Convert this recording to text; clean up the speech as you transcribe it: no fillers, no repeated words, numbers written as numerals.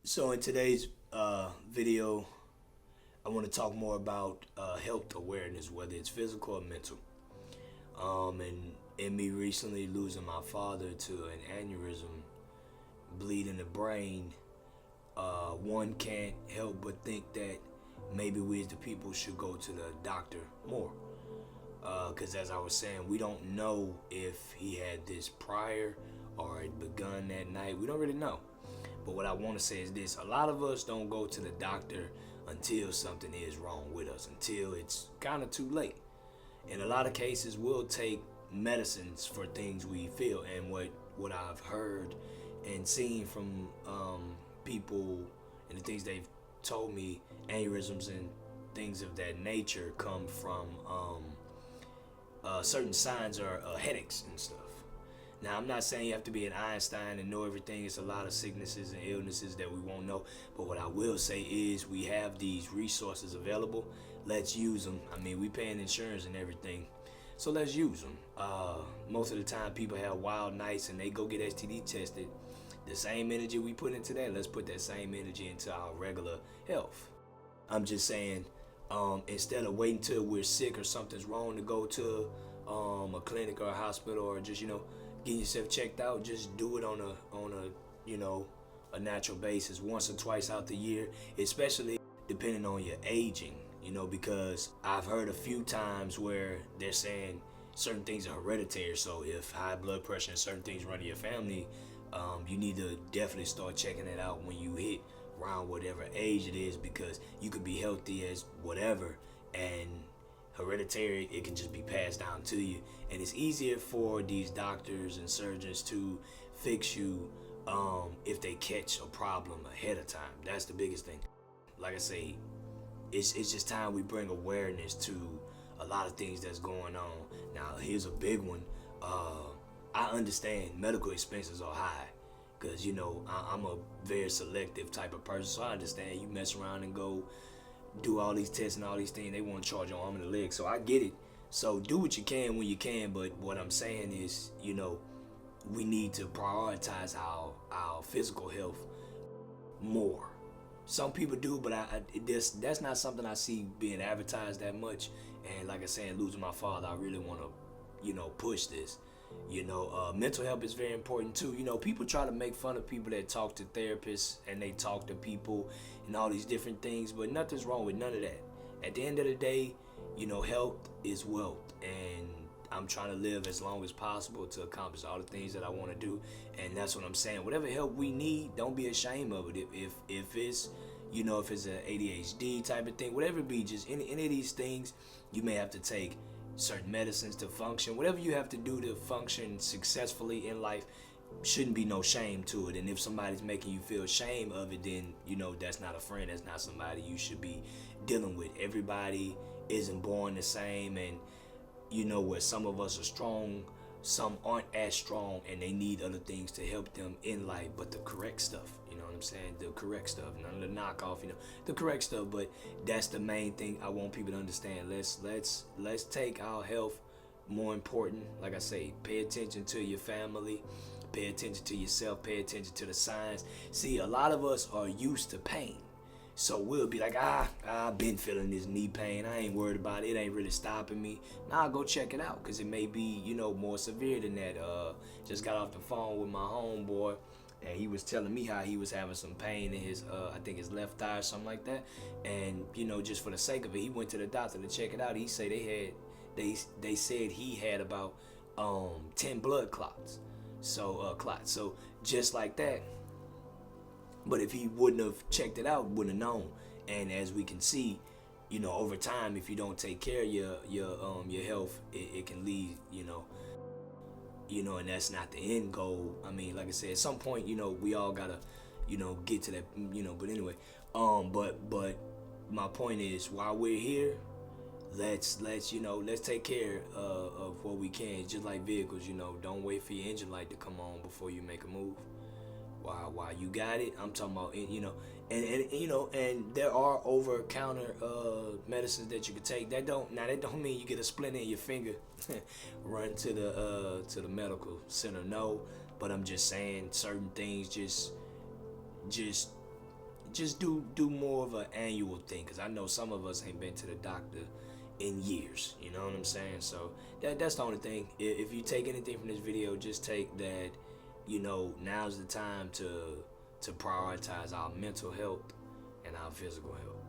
So in today's video, I want to talk more about health awareness, whether it's physical or mental. And in me recently losing my father to an aneurysm, bleed in the brain, one can't help but think that maybe we as the people should go to the doctor more. Because as I was saying, we don't know if he had this prior or it begun that night. We don't really know. But what I want to say is this: a lot of us don't go to the doctor until something is wrong with us, until it's kind of too late. In a lot of cases, we'll take medicines for things we feel, and what I've heard and seen from people and the things they've told me, aneurysms and things of that nature come from certain signs are headaches and stuff. Now, I'm not saying you have to be an Einstein and know everything. It's a lot of sicknesses and illnesses that we won't know. But what I will say is we have these resources available. Let's use them. I mean, we paying insurance and everything. So let's use them. Most of the time, people have wild nights and they go get STD tested. The same energy we put into that, let's put that same energy into our regular health. I'm just saying, instead of waiting till we're sick or something's wrong to go to a clinic or a hospital, or just getting yourself checked out, just do it on a natural basis once or twice out the year, especially depending on your aging. Because I've heard a few times where they're saying certain things are hereditary. So if high blood pressure and certain things run in your family, you need to definitely start checking it out when you hit around whatever age it is, because you could be healthy as whatever, and hereditary, it can just be passed down to you. And it's easier for these doctors and surgeons to fix you if they catch a problem ahead of time. That's the biggest thing. Like I say, it's just time we bring awareness to a lot of things that's going on. Now, here's a big one. I understand medical expenses are high, because I'm a very selective type of person. So I understand you mess around and go do all these tests and all these things. They want to charge your arm and a leg. So I get it. So do what you can when you can. But what I'm saying is, we need to prioritize our physical health more. Some people do, but that's not something I see being advertised that much. And like I said, losing my father, I really want to, push this. Mental health is very important too. People try to make fun of people that talk to therapists and they talk to people and all these different things, but nothing's wrong with none of that. At the end of the day, health is wealth, and I'm trying to live as long as possible to accomplish all the things that I want to do. And that's what I'm saying. Whatever help we need, don't be ashamed of it. If it's if it's an ADHD type of thing, whatever it be, just any of these things, you may have to take certain medicines to function. Whatever you have to do to function successfully in life, shouldn't be no shame to it. And if somebody's making you feel shame of it, then that's not a friend. That's not somebody you should be dealing with. Everybody isn't born the same, and where some of us are strong, some aren't as strong, and they need other things to help them in life. But the correct stuff, what I'm saying, the correct stuff, none of the knockoff, the correct stuff. But that's the main thing I want people to understand. Let's take our health more important. Like I say, pay attention to your family, pay attention to yourself, pay attention to the signs. See, a lot of us are used to pain. So we'll be like, I've been feeling this knee pain. I ain't worried about it. It ain't really stopping me. Now I'll go check it out, because it may be, more severe than that. Just got off the phone with my homeboy, and he was telling me how he was having some pain in his, I think his left thigh or something like that. And, just for the sake of it, he went to the doctor to check it out. He said they said he had about 10 blood clots. So, So just like that. But if he wouldn't have checked it out, wouldn't have known. And as we can see, over time, if you don't take care of your health, it can lead, and that's not the end goal. I mean, like I said, at some point, we all gotta, get to that, But anyway, but my point is, while we're here, let's take care of what we can. Just like vehicles, don't wait for your engine light to come on before you make a move. While you got it, I'm talking about, and there are over-counter medicines that you can take. That don't mean you get a splinter in your finger, run to the medical center. No, but I'm just saying certain things just just do more of an annual thing, because I know some of us ain't been to the doctor in years. You know what I'm saying? So that's the only thing. If you take anything from this video, just take that, you know, now's the time to prioritize our mental health and our physical health.